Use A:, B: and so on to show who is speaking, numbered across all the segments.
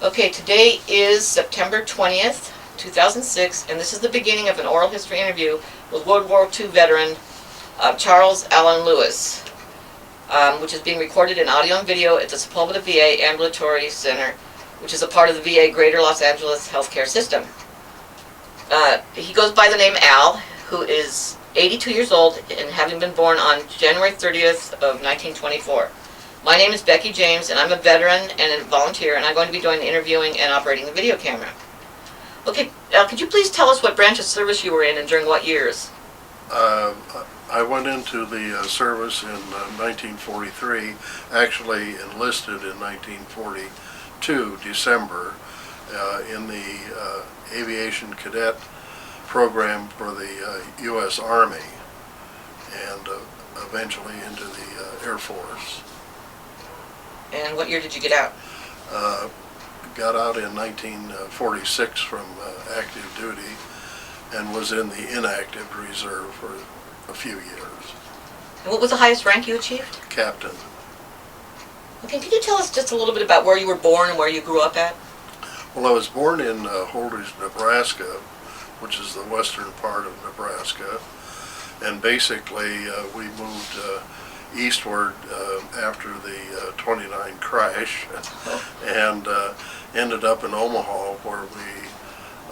A: Okay, today is September 20th, 2006, and this is the beginning of an oral history interview with World War II veteran Charles Allyn Lewis, which is being recorded in audio and video at the Sepulveda VA Ambulatory Center, which is a part of the VA Greater Los Angeles healthcare system. He goes by the name Al, who is 82 years old and having been born on January 30th of 1924. My name is Becky James, and I'm a veteran and a volunteer, and I'm going to be doing the interviewing and operating the video camera. Okay, could you please tell us what branch of service you were in and during what years?
B: I went into the service in 1943, actually enlisted in 1942, December, in the aviation cadet program for the U.S. Army, and eventually into the Air Force.
A: And what year did you get out?
B: Got out in 1946 from active duty and was in the inactive reserve for a few years.
A: And what was the highest rank you achieved?
B: Captain.
A: Okay, can you tell us just a little bit about where you were born and where you grew up at?
B: Well, I was born in Holdrege, Nebraska, which is the western part of Nebraska, and basically we moved eastward after the 29 crash, and ended up in Omaha, where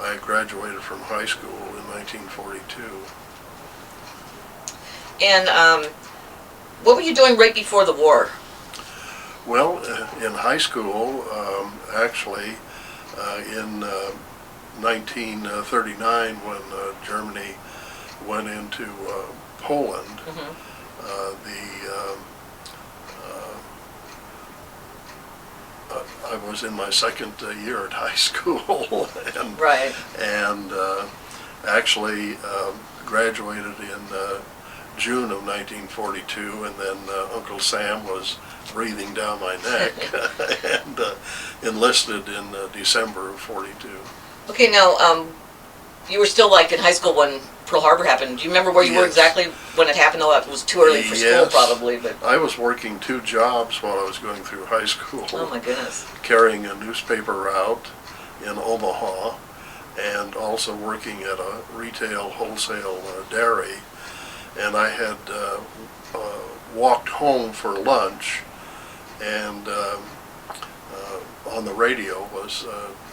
B: I graduated from high school in 1942.
A: And what were you doing right before the war?
B: Well, in high school, actually, in 1939, when Germany went into Poland, I was in my second year at high school, and
A: Right.
B: and actually graduated in June of 1942, and then Uncle Sam was breathing down my neck and enlisted in December of 42.
A: Okay, now, you were still like in high school when Pearl Harbor happened. Do you remember where you were
B: Yes.
A: exactly when it happened? Though it was too early for school,
B: Yes.
A: probably, but...
B: I was working 2 jobs while I was going through high school.
A: Oh my goodness.
B: Carrying a newspaper route in Omaha, and also working at a retail wholesale dairy. And I had walked home for lunch, and on the radio was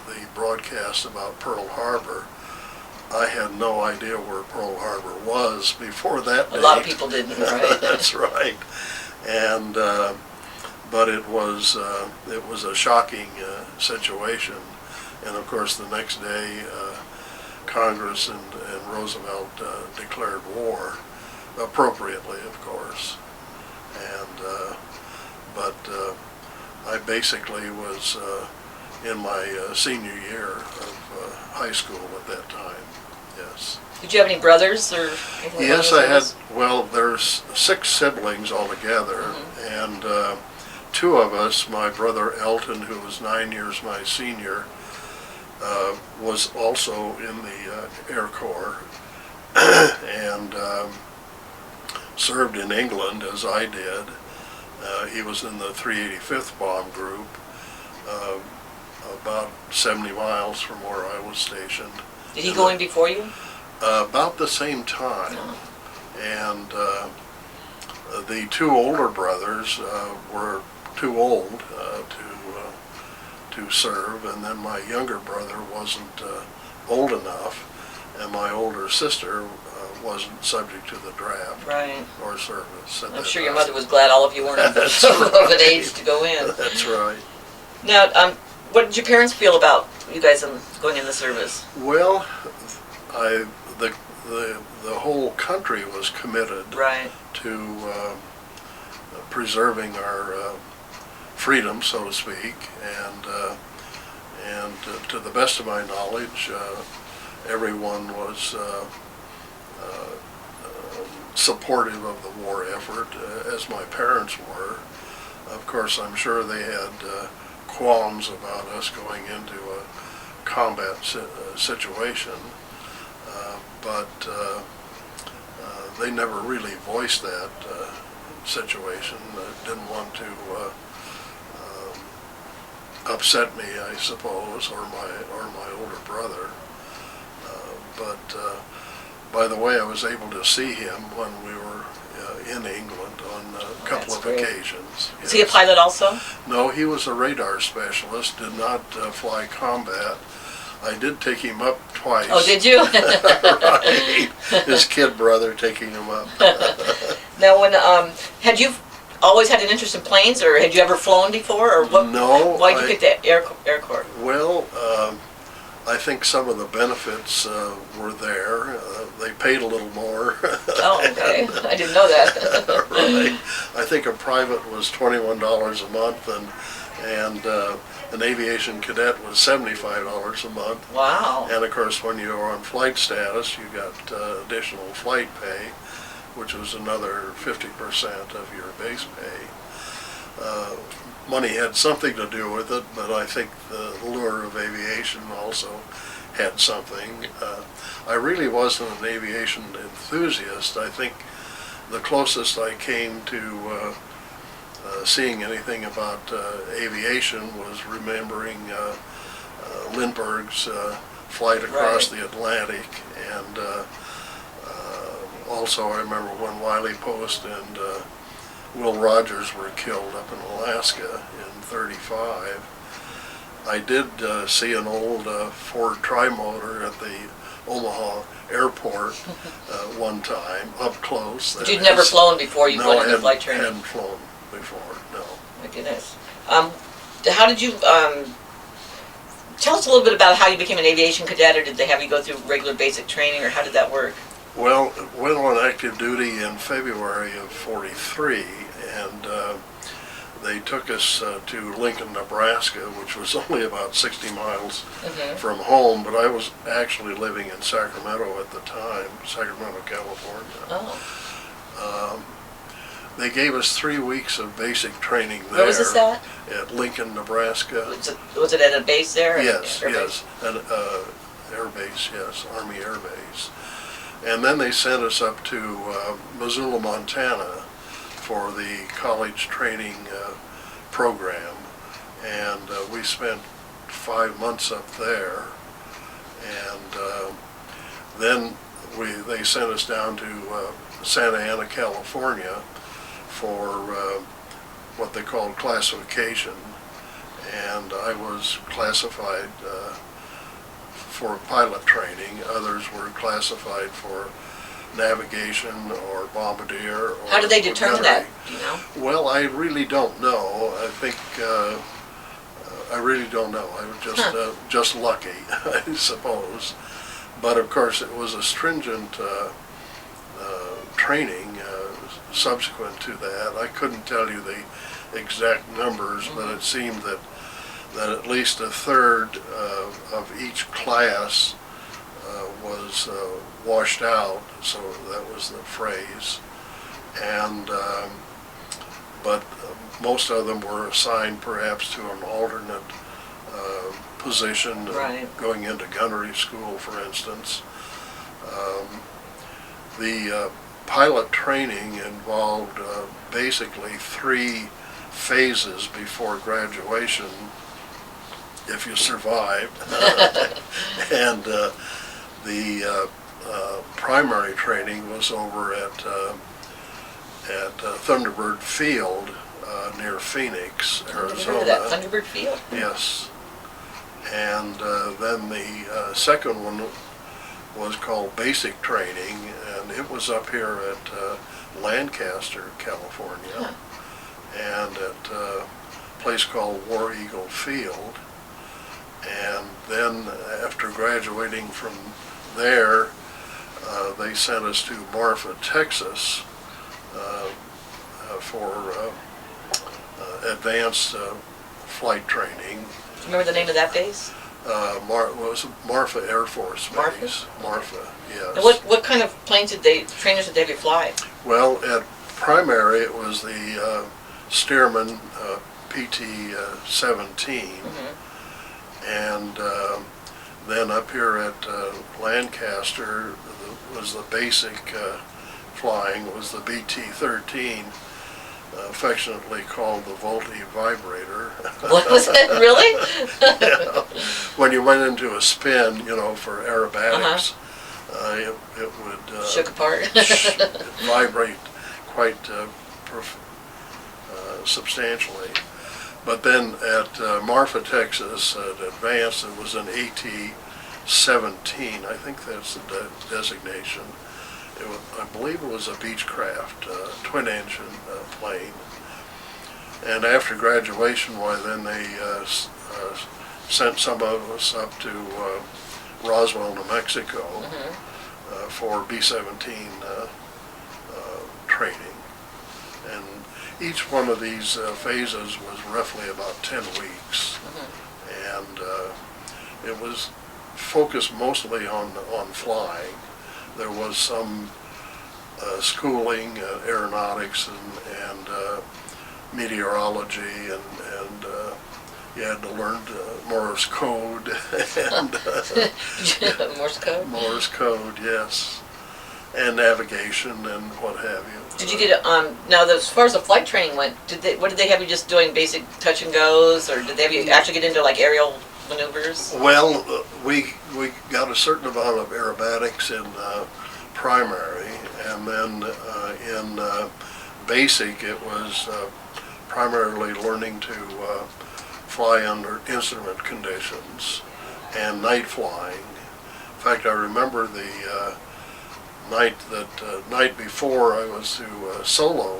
B: the broadcast about Pearl Harbor. I had no idea where Pearl Harbor was before that date.
A: A lot of people didn't, right?
B: That's right. And but it was a shocking situation. And of course, the next day, Congress and Roosevelt declared war, appropriately, of course. And but I basically was in my senior year of high school at that time. Yes.
A: Did you have any brothers or anything?
B: Yes, I had. Well, there's 6 siblings altogether, and 2 of us, my brother Elton, who was 9 years my senior, was also in the Air Corps and served in England as I did. He was in the 385th Bomb Group, about 70 miles from where I was stationed.
A: Did he go in before you?
B: About the same time. And the 2 older brothers were too old to serve, and then my younger brother wasn't old enough, and my older sister wasn't subject to the draft or service.
A: I'm sure your mother was glad all of you weren't of an age to go in.
B: That's right.
A: Now, what did your parents feel about you guys going in the service?
B: Well, the whole country was committed to preserving our freedom, so to speak, and to the best of my knowledge, everyone was supportive of the war effort, as my parents were. Of course, I'm sure they had qualms about us going into a combat situation, but they never really voiced that situation. Didn't want to upset me, I suppose, or my older brother. But by the way, I was able to see him when we were in England on a couple of occasions.
A: Is he a pilot also?
B: No, he was a radar specialist, did not fly combat. I did take him up twice.
A: Oh, did you?
B: Right. His kid brother taking him up.
A: Now, when had you always had an interest in planes, or had you ever flown before, or what?
B: No.
A: Why did you pick the Air Corps?
B: Well, I think some of the benefits were there. They paid a little more.
A: Oh, okay. I didn't know that.
B: Right. I think a private was $21 a month, and an aviation cadet was $75 a month.
A: Wow.
B: And of course, when you were on flight status, you got additional flight pay, which was another 50% of your base pay. Money had something to do with it, but I think the lure of aviation also had something. I really wasn't an aviation enthusiast. I think the closest I came to seeing anything about aviation was remembering Lindbergh's flight across the Atlantic, and also I remember when Wiley Post and Will Rogers were killed up in Alaska in '35. I did see an old Ford Trimotor at the Omaha airport one time, up close.
A: But you'd never flown before you went into flight training?
B: No, I hadn't flown before, no.
A: My goodness. How did you, tell us a little bit about how you became an aviation cadet, or did they have you go through regular basic training, or how did that work?
B: Well, went on active duty in February of '43, and they took us to Lincoln, Nebraska, which was only about 60 miles from home, but I was actually living in Sacramento at the time, Sacramento, California.
A: Oh.
B: They gave us 3 weeks of basic training there.
A: Where was this at?
B: At Lincoln, Nebraska.
A: Was it at a base there?
B: Yes, yes, an air base, yes, Army Air Base. And then they sent us up to Missoula, Montana for the college training program, and we spent 5 months up there, and then they sent us down to Santa Ana, California for what they called classification, and I was classified for pilot training. Others were classified for navigation or bombardier. Or
A: how did they determine
B: gunnery.
A: that? Do you know?
B: Well, I really don't know. I think I really don't know. I was just lucky, I suppose. But of course, it was a stringent training subsequent to that. I couldn't tell you the exact numbers, but it seemed that at least a third of each class was washed out, so that was the phrase, and but most of them were assigned perhaps to an alternate position, going into gunnery school, for instance. The pilot training involved basically 3 phases before graduation, if you survived. And the primary training was over at Thunderbird Field near Phoenix, Arizona.
A: Remember that Thunderbird Field?
B: Yes. And then the second one was called basic training, and it was up here at Lancaster, California, and at a place called War Eagle Field. And then after graduating from there, they sent us to Marfa, Texas for advanced flight training.
A: Do you remember the name of that base?
B: Was Marfa Air Force Base. Marfa, yes.
A: And what kind of planes trainers did they have you fly?
B: Well, at primary it was the Stearman PT-17, and then up here at Lancaster was the basic flying, was the BT-13, affectionately called the Volti vibrator.
A: What was it, really?
B: Yeah. When you went into a spin, for aerobatics, it would
A: Shook apart.
B: vibrate quite substantially. But then at Marfa, Texas, at Advanced, it was an AT-17. I think that's the designation. I believe it was a Beechcraft twin-engine plane. And after graduation, then they sent some of us up to Roswell, New Mexico for B-17 training. And each one of these phases was roughly about 10 weeks. And it was focused mostly on flying. There was some schooling, aeronautics and meteorology, and you had to learn Morse code. And,
A: Morse code?
B: Morse code, yes. And navigation and what have you.
A: Did you get now as far as the flight training went, what did they have you just doing basic touch and goes, or did they have you actually get into like aerial maneuvers?
B: Well, we got a certain amount of aerobatics in primary, and then in basic it was primarily learning to fly under instrument conditions and night flying. In fact, I remember the night before I was to solo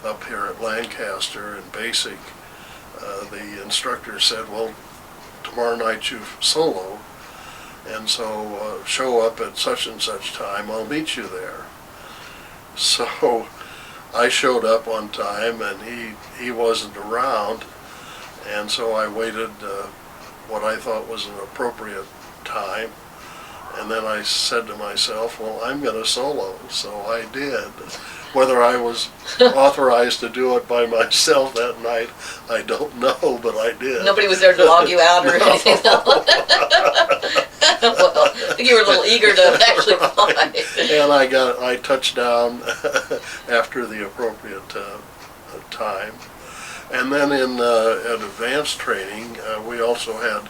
B: up here at Lancaster in basic. The instructor said, "Well, tomorrow night you solo, and so show up at such and such time, I'll meet you there." So I showed up on time, and he wasn't around, and so I waited what I thought was an appropriate time, and then I said to myself, well, I'm going to solo, so I did. Whether I was authorized to do it by myself that night, I don't know, but I did.
A: Nobody was there to log you out or anything? Well, I think you were a little eager to actually fly.
B: And I touched down after the appropriate time. And then at advanced training, we also had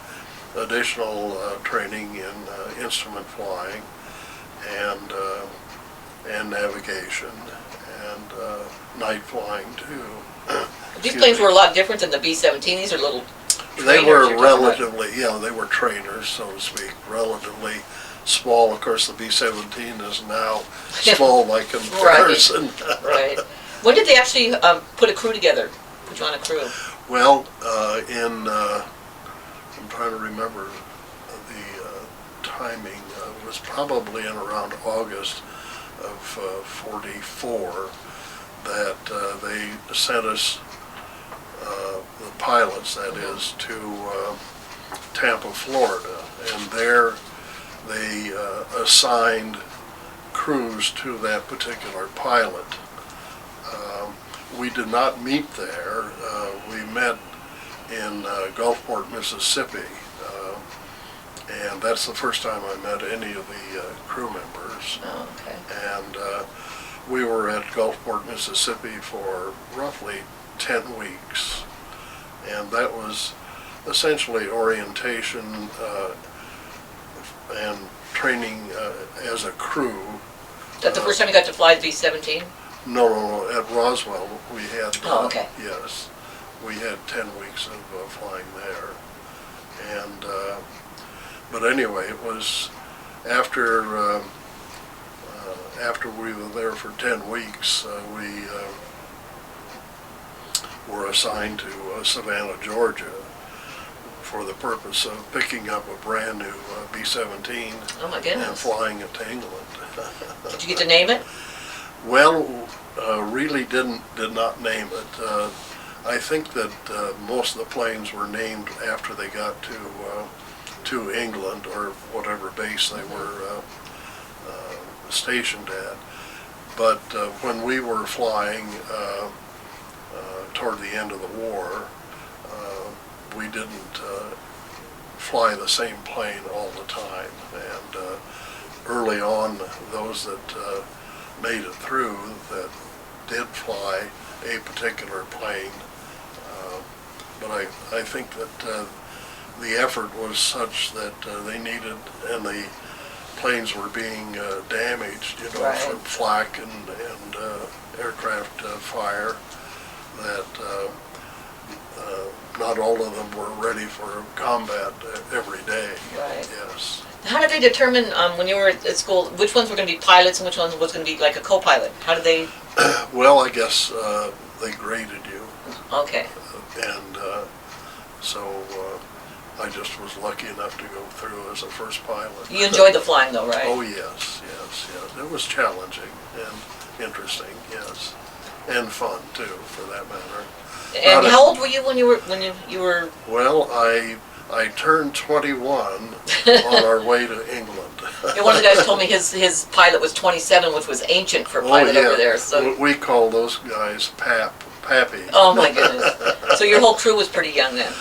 B: additional training in instrument flying and navigation and night flying too.
A: These planes were a lot different than the B-17. These are little
B: They were
A: trainers
B: relatively, they were trainers, so to speak, relatively small. Of course, the B-17 is now small by comparison.
A: Right. When did they actually put a crew together? Put you on a crew?
B: Well, I'm trying to remember the timing. It was probably in around August of 44 that they sent us, the pilots, that is, to Tampa, Florida, and there they assigned crews to that particular pilot. We did not meet there. We met in Gulfport, Mississippi, and that's the first time I met any of the crew members.
A: Oh, okay.
B: And we were at Gulfport, Mississippi for roughly 10 weeks, and that was essentially orientation and training as a crew.
A: Is that the first time you got to fly the B-17?
B: No, at Roswell we had,
A: Oh, okay.
B: yes, we had 10 weeks of flying there. And, but anyway, it was after we were there for 10 weeks, we were assigned to Savannah, Georgia, for the purpose of picking up a brand new B-17
A: Oh my goodness.
B: and flying it to England.
A: Did you get to name it?
B: Well, really did not name it. I think that most of the planes were named after they got to England or whatever base they were stationed at. But when we were flying toward the end of the war, we didn't fly the same plane all the time. And early on, those that made it through that did fly a particular plane. But I think that the effort was such that they needed, and the planes were being damaged,
A: Right.
B: from flak and aircraft fire, that not all of them were ready for combat every day.
A: Right.
B: Yes.
A: How did they determine, when you were at school, which ones were going to be pilots and which ones was going to be like a co-pilot? How did they?
B: Well, I guess they graded you,
A: Okay.
B: and so I just was lucky enough to go through as a first pilot.
A: You enjoyed the flying though, right?
B: Oh, yes, yes, yes. It was challenging and interesting, yes, and fun too, for that matter.
A: And how old were you when you were?
B: Well, I turned 21 on our way to England.
A: Yeah, one of the guys told me his pilot was 27, which was ancient for a pilot over there. So.
B: We call those guys pappy.
A: Oh my goodness! So your whole crew was pretty young then.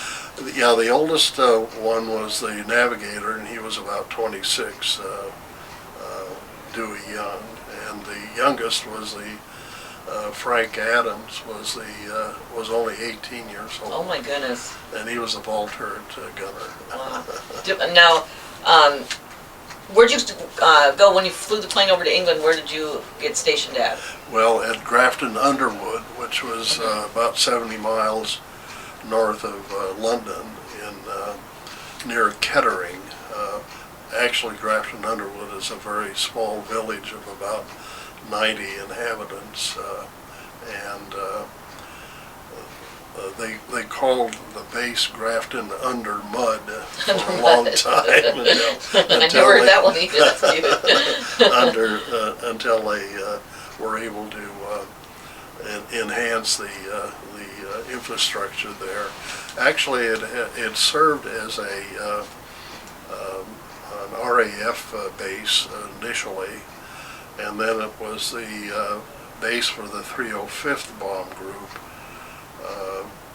B: Yeah, the oldest one was the navigator, and he was about 26, Dewey Young, and the youngest was the Frank Adams, was only 18 years old.
A: Oh my goodness!
B: And he was a ball turret gunner.
A: Wow. Now, where'd you go when you flew the plane over to England? Where did you get stationed at?
B: Well, at Grafton Underwood, which was about 70 miles north of London, near Kettering. Actually, Grafton Underwood is a very small village of about 90 inhabitants, and they called the base Grafton Under Mud for a long time.
A: I never heard that one either. That's cute.
B: Until they were able to enhance the infrastructure there. Actually, it served as an RAF base initially, and then it was the base for the 305th Bomb Group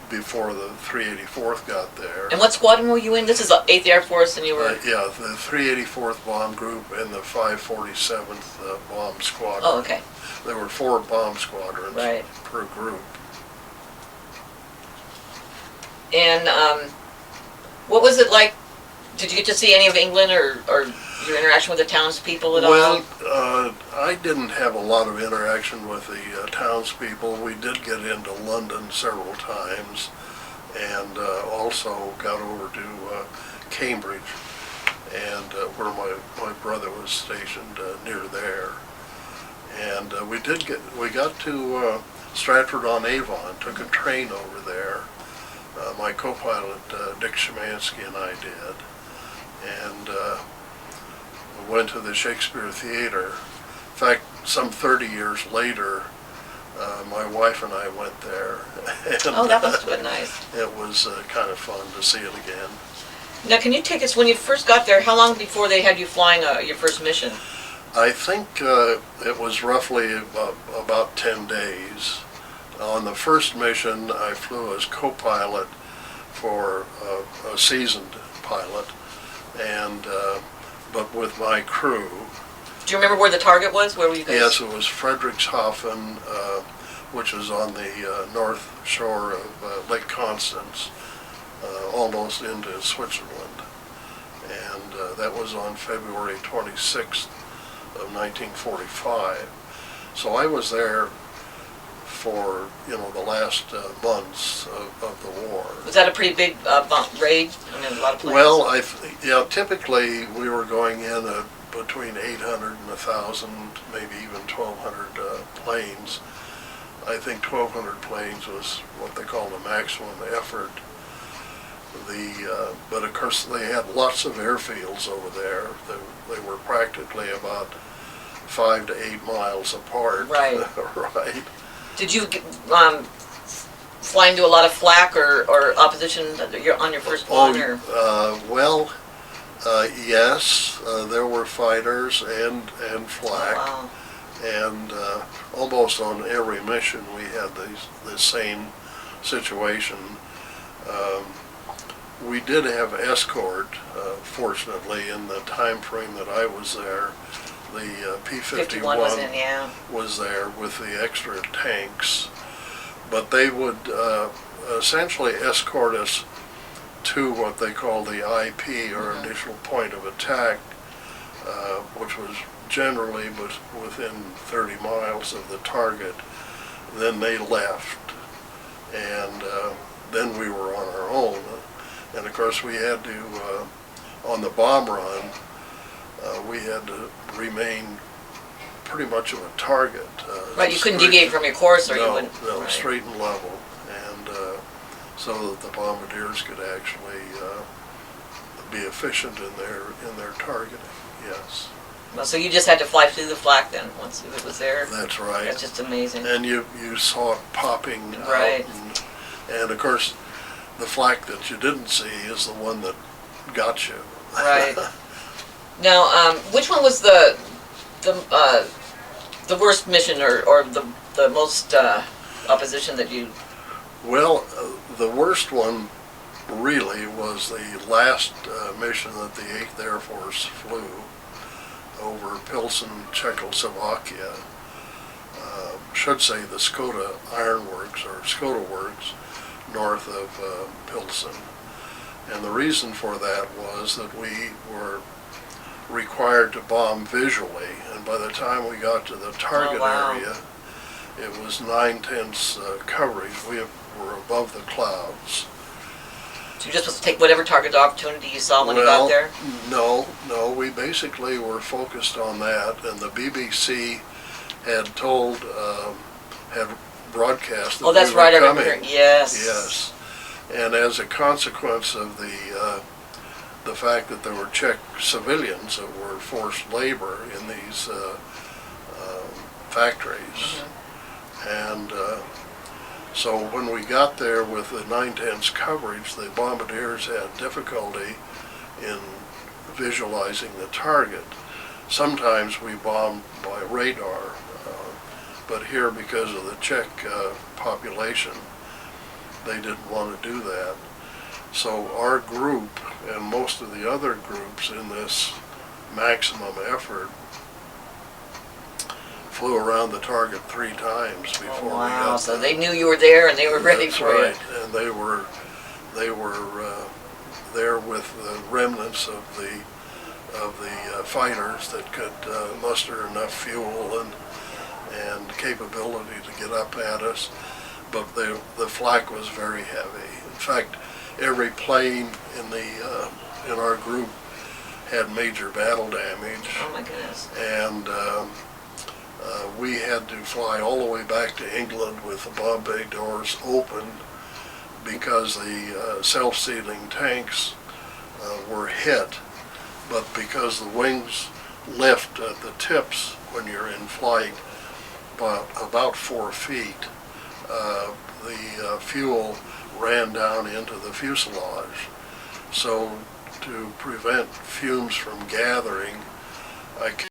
B: before the 384th got there.
A: And what squadron were you in? This is the 8th Air Force, and you were.
B: Yeah, the 384th Bomb Group and the 547th Bomb Squadron.
A: Oh, okay.
B: There were 4 bomb squadrons per group.
A: And what was it like? Did you get to see any of England or your interaction with the townspeople at all?
B: Well, I didn't have a lot of interaction with the townspeople. We did get into London several times, and also got over to Cambridge, and where my brother was stationed near there. And we got to Stratford-on-Avon, took a train over there. My co-pilot, Dick Szymanski, and I did. And went to the Shakespeare Theater. In fact, some 30 years later, my wife and I went there. And,
A: oh, that must have been nice.
B: It was kind of fun to see it again.
A: Now, can you take us, when you first got there, how long before they had you flying your first mission?
B: I think it was roughly about 10 days. On the first mission, I flew as co-pilot for a seasoned pilot, and but with my crew.
A: Do you remember where the target was? Where were you guys?
B: Yes, it was Frederikshavn, which is on the north shore of Lake Constance, almost into Switzerland. And that was on February 26th of 1945. So I was there for, the last months of the war.
A: Was that a pretty big raid? I mean, a lot of planes.
B: Well, typically we were going in between 800 and 1,000, maybe even 1,200 planes. I think 1,200 planes was what they called a maximum effort. But of course they had lots of airfields over there. They were practically about 5 to 8 miles apart.
A: Right.
B: Right.
A: Did you fly into a lot of flak or opposition on your first one?
B: Yes, there were fighters and flak.
A: Oh, wow.
B: And almost on every mission we had this same situation. We did have escort, fortunately, in the time frame that I was there. The P-51
A: was in, yeah.
B: was there with the extra tanks. but they would essentially escort us to what they call the IP, or initial point of attack, which was generally within 30 miles of the target. Then they left, and then we were on our own. And of course we had to, on the bomb run, we had to remain pretty much of a target.
A: Right, you couldn't deviate from your course, or you wouldn't.
B: No,
A: right.
B: straight and level, and so that the bombardiers could actually be efficient in their targeting. Yes.
A: Well, so you just had to fly through the flak then, once it was there?
B: That's right.
A: That's just amazing.
B: And you saw it popping
A: right.
B: out, and of course, the flak that you didn't see is the one that got you.
A: Right. Now, which one was the worst mission, or the most opposition that you?
B: Well, the worst one really was the last mission that the 8th Air Force flew over Pilsen, Czechoslovakia. Should say the Skoda Ironworks, or Skoda Works, north of Pilsen. And the reason for that was that we were required to bomb visually, and by the time we got to the target area, it was 9/10 coverage. We were above the clouds.
A: So you're just supposed to take whatever target opportunity you saw when you got there?
B: No, we basically were focused on that, and the BBC had had broadcast that
A: that's
B: we were
A: right,
B: coming.
A: I remember. Yes.
B: Yes. And as a consequence of the fact that there were Czech civilians that were forced labor in these factories, and so when we got there with the 9/10 coverage, the bombardiers had difficulty in visualizing the target. Sometimes we bombed by radar, but here, because of the Czech population, they didn't want to do that. So our group and most of the other groups in this maximum effort flew around the target 3 times before we got
A: So they knew you were there, and they were ready
B: That's
A: for
B: right.
A: you.
B: And they were there with the remnants of the fighters that could muster enough fuel and capability to get up at us. But the flak was very heavy. In fact, every plane in our group had major battle damage.
A: Oh my goodness.
B: And we had to fly all the way back to England with the bomb bay doors open, because the self-sealing tanks were hit. But because the wings lift at the tips when you're in flight about 4 feet, the fuel ran down into the fuselage. So to prevent fumes from gathering, I